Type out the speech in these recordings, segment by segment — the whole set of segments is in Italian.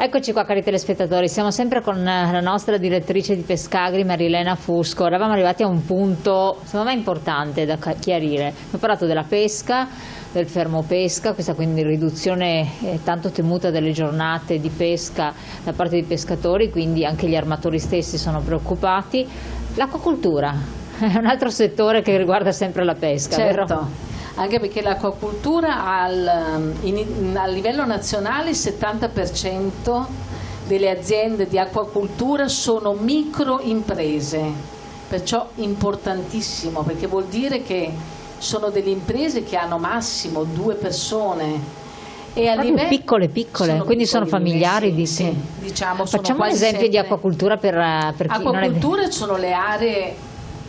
Eccoci qua cari telespettatori, siamo sempre con la nostra direttrice di Pescagri, Marilena Fusco. Eravamo arrivati a un punto secondo me importante da chiarire. Abbiamo parlato della pesca, del fermo pesca, questa quindi riduzione tanto temuta delle giornate di pesca da parte dei pescatori, quindi anche gli armatori stessi sono preoccupati. L'acquacoltura è un altro settore che riguarda sempre la pesca, certo. vero? Anche perché l'acquacoltura a livello nazionale il 70% delle aziende di acquacoltura sono microimprese, perciò importantissimo, perché vuol dire che sono delle imprese che hanno massimo 2 persone e a livello piccole, quindi sono familiari sì, diciamo, facciamo un esempio di acquacoltura per chi acquacoltura non è... sono le aree,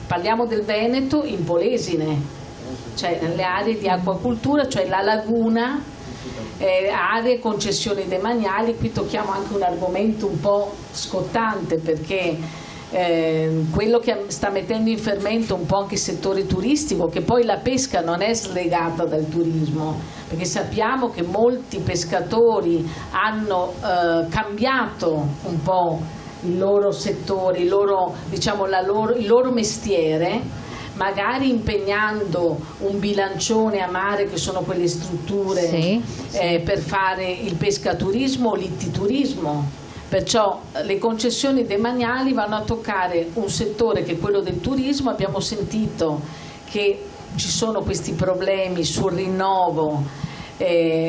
parliamo del Veneto, in Polesine, cioè nelle aree di acquacoltura, cioè la laguna, aree concessioni demaniali. Qui tocchiamo anche un argomento un po' scottante, perché quello che sta mettendo in fermento un po' anche il settore turistico, che poi la pesca non è slegata dal turismo, perché sappiamo che molti pescatori hanno cambiato un po' il loro settore, il loro mestiere, magari impegnando un bilancione a mare, che sono quelle strutture sì. Per fare il pescaturismo o l'ittiturismo. Perciò le concessioni demaniali vanno a toccare un settore che è quello del turismo. Abbiamo sentito che ci sono questi problemi sul rinnovo,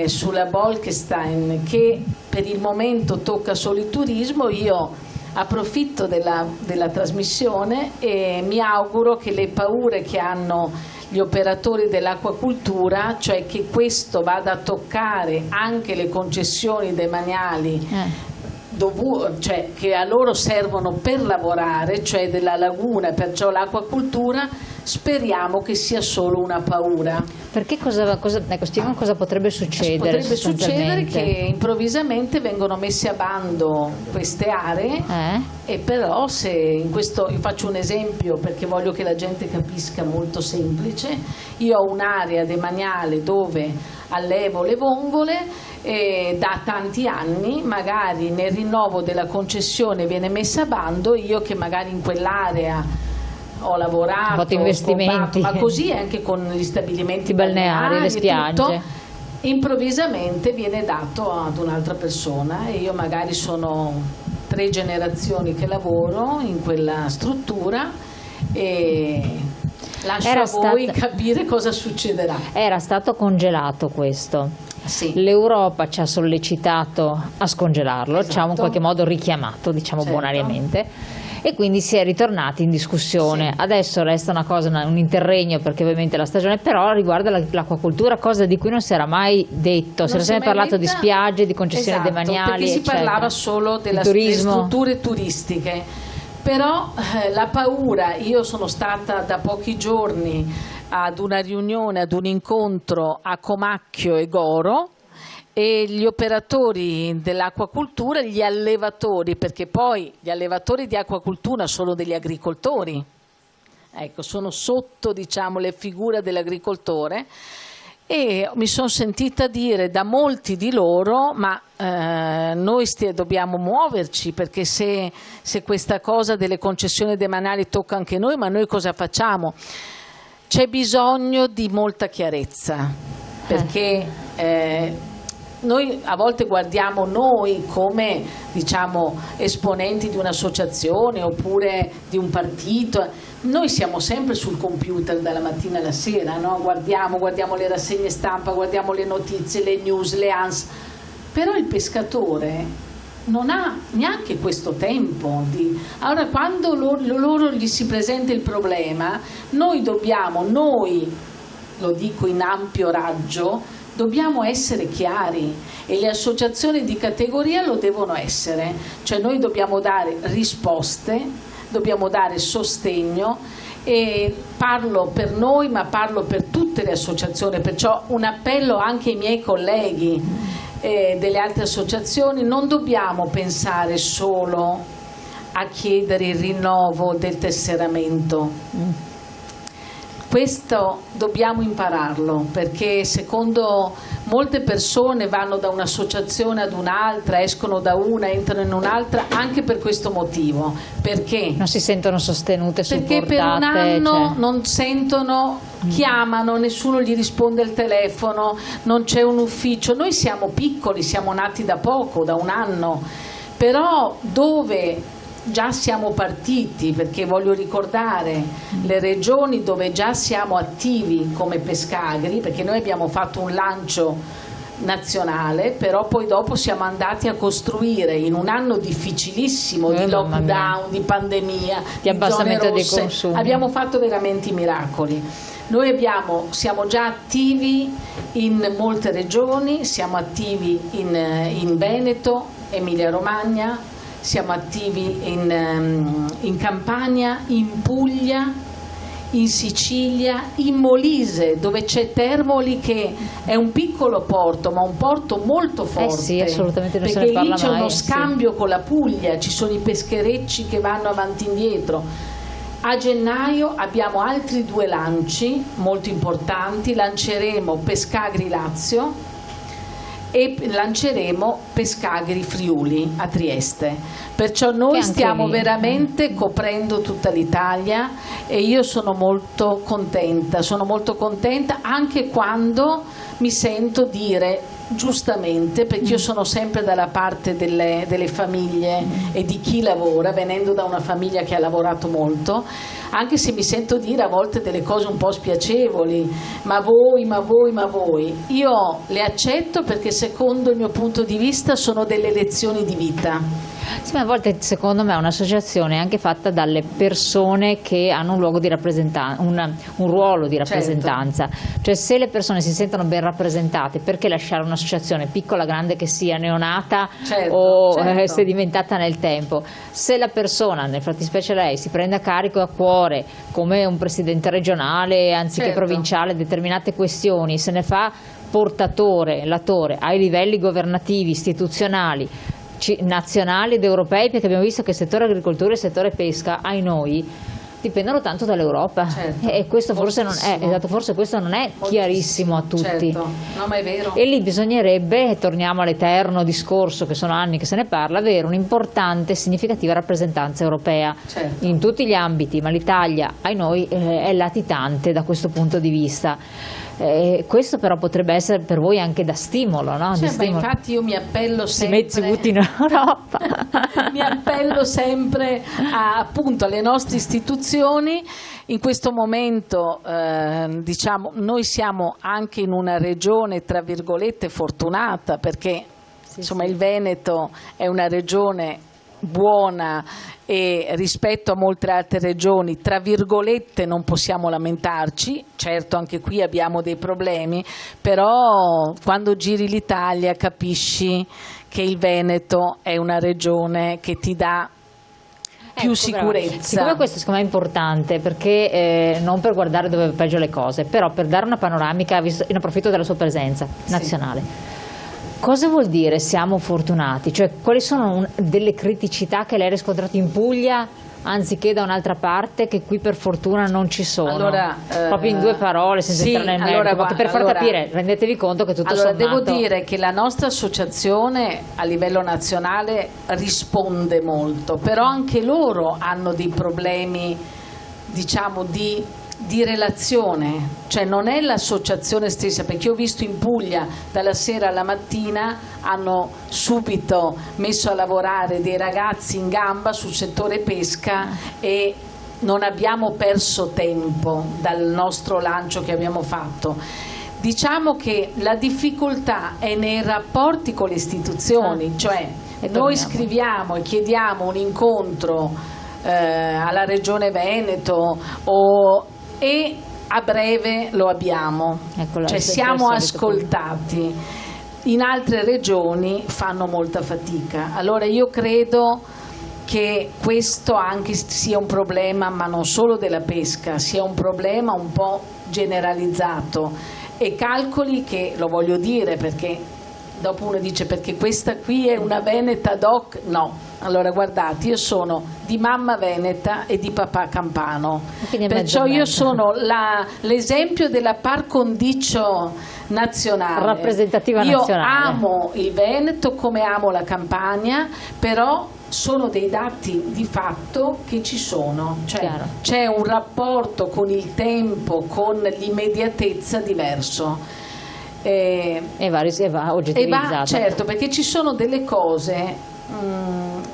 sulla Bolkestein, che per il momento tocca solo il turismo. Io approfitto della trasmissione e mi auguro che le paure che hanno gli operatori dell'acquacoltura, cioè che questo vada a toccare anche le concessioni demaniali, cioè che a loro servono per lavorare, cioè della laguna, perciò l'acquacoltura, speriamo che sia solo una paura. Perché spieghiamo cosa potrebbe succedere? Potrebbe succedere che improvvisamente vengono messe a bando queste aree, e però se in questo, io faccio un esempio perché voglio che la gente capisca, molto semplice. Io ho un'area demaniale dove allevo le vongole da tanti anni, magari nel rinnovo della concessione viene messa a bando, io che magari in quell'area ho lavorato, ho fatto investimenti, ma così anche con gli stabilimenti balneari, le spiagge, tutto, improvvisamente viene dato ad un'altra persona, e io magari sono 3 generazioni che lavoro in quella struttura e lascio a voi capire cosa succederà. Era stato congelato questo. Sì. L'Europa ci ha sollecitato a scongelarlo, esatto. Ci ha in qualche modo richiamato, diciamo, certo, bonariamente, e quindi si è ritornati in discussione. Sì. Adesso resta una cosa, un interregno, perché ovviamente la stagione però riguarda l'acquacoltura, cosa di cui non si era mai detto, si era sempre parlato di spiagge, di concessioni demaniali, perché si parlava solo delle strutture turistiche. Però la paura, io sono stata da pochi giorni ad una riunione, ad un incontro a Comacchio e Goro, e gli operatori dell'acquacoltura, gli allevatori, perché poi gli allevatori di acquacoltura sono degli agricoltori, ecco, sono sotto, diciamo, le figure dell'agricoltore, e mi sono sentita dire da molti di loro: ma noi dobbiamo muoverci, perché se questa cosa delle concessioni demaniali tocca anche noi, ma noi cosa facciamo? C'è bisogno di molta chiarezza, perché noi a volte guardiamo noi come, diciamo, esponenti di un'associazione oppure di un partito. Noi siamo sempre sul computer dalla mattina alla sera, no? Guardiamo le rassegne stampa, guardiamo le notizie, le news, le ANS, però il pescatore non ha neanche questo tempo allora, quando loro gli si presenta il problema, noi lo dico in ampio raggio, dobbiamo essere chiari, e le associazioni di categoria lo devono essere, cioè noi dobbiamo dare risposte, dobbiamo dare sostegno, e parlo per noi ma parlo per tutte le associazioni, perciò un appello anche ai miei colleghi delle altre associazioni: non dobbiamo pensare solo a chiedere il rinnovo del tesseramento. Questo dobbiamo impararlo, perché secondo molte persone vanno da un'associazione ad un'altra, escono da una, entrano in un'altra, anche per questo motivo. Perché? Non si sentono sostenute, supportate. Perché per un anno non sentono, chiamano, nessuno gli risponde al telefono, non c'è un ufficio. Noi siamo piccoli, siamo nati da poco, da un anno, però dove già siamo partiti, perché voglio ricordare le regioni dove già siamo attivi come Pescagri, perché noi abbiamo fatto un lancio nazionale, però poi dopo siamo andati a costruire in un anno difficilissimo di lockdown, di pandemia, di abbassamento dei consumi. Abbiamo fatto veramente i miracoli. Noi siamo già attivi in molte regioni, siamo attivi in Veneto, Emilia Romagna, siamo attivi in Campania, in Puglia, in Sicilia, in Molise, dove c'è Termoli, che è un piccolo porto, ma un porto molto forte. Sì, assolutamente, non se ne perché parla lì c'è mai, uno scambio con la Puglia, ci sono i pescherecci che vanno avanti e indietro. A gennaio abbiamo altri 2 lanci molto importanti, lanceremo Pescagri Lazio e lanceremo Pescagri Friuli a Trieste. Perciò noi stiamo veramente coprendo tutta l'Italia e io sono molto contenta anche quando mi sento dire, giustamente, perché io sono sempre dalla parte delle famiglie e di chi lavora, venendo da una famiglia che ha lavorato molto, anche se mi sento dire a volte delle cose un po' spiacevoli, ma voi, io le accetto perché secondo il mio punto di vista sono delle lezioni di vita. Sì, ma a volte secondo me un'associazione è anche fatta dalle persone che hanno un luogo di rappresentanza, un ruolo di rappresentanza. Certo. Cioè, se le persone si sentono ben rappresentate, perché lasciare un'associazione, piccola, grande che sia, neonata o sedimentata nel tempo? Se la persona, nel fattispecie lei, si prende a carico e a cuore come un presidente regionale anziché provinciale determinate questioni, se ne fa portatore, latore ai livelli governativi, istituzionali, nazionali ed europei, perché abbiamo visto che il settore agricoltura e il settore pesca, ai noi, dipendono tanto dall'Europa, e questo forse non è, forse questo non è chiarissimo a tutti. No, ma è vero. E lì bisognerebbe, torniamo all'eterno discorso, che sono anni che se ne parla, avere un'importante e significativa rappresentanza europea in tutti gli ambiti, ma l'Italia ai noi è latitante da questo punto di vista. Questo però potrebbe essere per voi anche da stimolo, no? Ma infatti io mi appello sempre, mi appello sempre appunto alle nostre istituzioni. In questo momento diciamo, noi siamo anche in una regione tra virgolette fortunata, perché insomma il Veneto è una regione buona e rispetto a molte altre regioni tra virgolette non possiamo lamentarci. Certo, anche qui abbiamo dei problemi, però quando giri l'Italia capisci che il Veneto è una regione che ti dà più sicurezza. Siccome questo secondo me è importante, perché non per guardare dove peggio le cose, però per dare una panoramica, ne approfitto della sua presenza nazionale. Cosa vuol dire siamo fortunati? Cioè, quali sono delle criticità che lei ha riscontrato in Puglia anziché da un'altra parte, che qui per fortuna non ci sono? Allora, proprio in 2 parole, senza entrare nel merito, ma per far capire, rendetevi conto che tutto sommato... Devo dire che la nostra associazione a livello nazionale risponde molto, però anche loro hanno dei problemi, diciamo, di relazione, cioè non è l'associazione stessa, perché ho visto in Puglia dalla sera alla mattina hanno subito messo a lavorare dei ragazzi in gamba sul settore pesca e non abbiamo perso tempo dal nostro lancio che abbiamo fatto. Diciamo che la difficoltà è nei rapporti con le istituzioni, cioè noi scriviamo e chiediamo un incontro alla Regione Veneto e a breve lo abbiamo, cioè siamo ascoltati. In altre regioni fanno molta fatica. Allora io credo che questo anche sia un problema, ma non solo della pesca, sia un problema un po' generalizzato, e calcoli che, lo voglio dire perché dopo uno dice perché questa qui è una veneta doc, no. Allora guardate, io sono di mamma veneta e di papà campano, perciò io sono l'esempio della par condicio nazionale, rappresentativa nazionale. Io amo il Veneto come amo la Campania, però sono dei dati di fatto che ci sono, cioè c'è un rapporto con il tempo, con l'immediatezza diverso. E va oggettivizzato. Certo, perché ci sono delle cose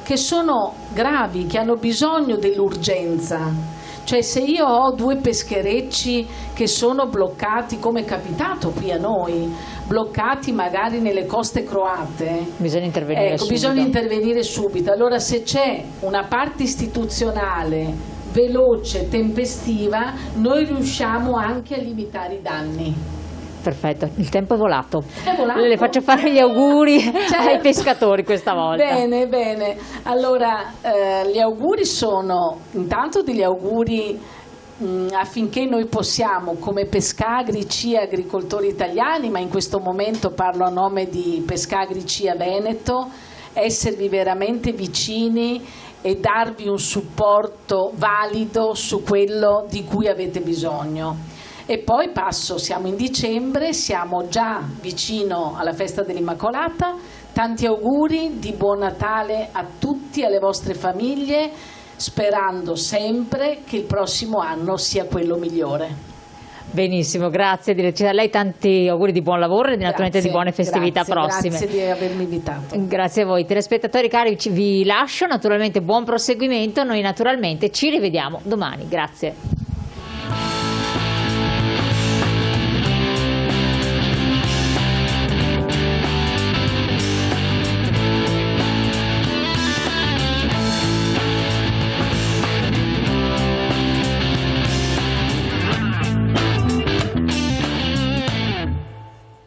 che sono gravi, che hanno bisogno dell'urgenza. Cioè se io ho 2 pescherecci che sono bloccati, come è capitato qui a noi, bloccati magari nelle coste croate, bisogna intervenire subito. Bisogna intervenire subito. Allora se c'è una parte istituzionale veloce, tempestiva, noi riusciamo anche a limitare i danni. Perfetto, il tempo è volato. È volato. Le faccio fare gli auguri ai pescatori questa volta. Bene, bene. Allora, gli auguri sono intanto degli auguri affinché noi possiamo, come Pescagri CIA agricoltori italiani, ma in questo momento parlo a nome di Pescagri CIA Veneto, esservi veramente vicini e darvi un supporto valido su quello di cui avete bisogno. E poi siamo in dicembre, siamo già vicino alla festa dell'Immacolata, tanti auguri di buon Natale a tutti, alle vostre famiglie, sperando sempre che il prossimo anno sia quello migliore. Benissimo, grazie direttrice, a lei tanti auguri di buon lavoro e naturalmente di buone festività prossime. Grazie di avermi invitato. Grazie a voi telespettatori cari, vi lascio, naturalmente buon proseguimento, noi naturalmente ci rivediamo domani, grazie.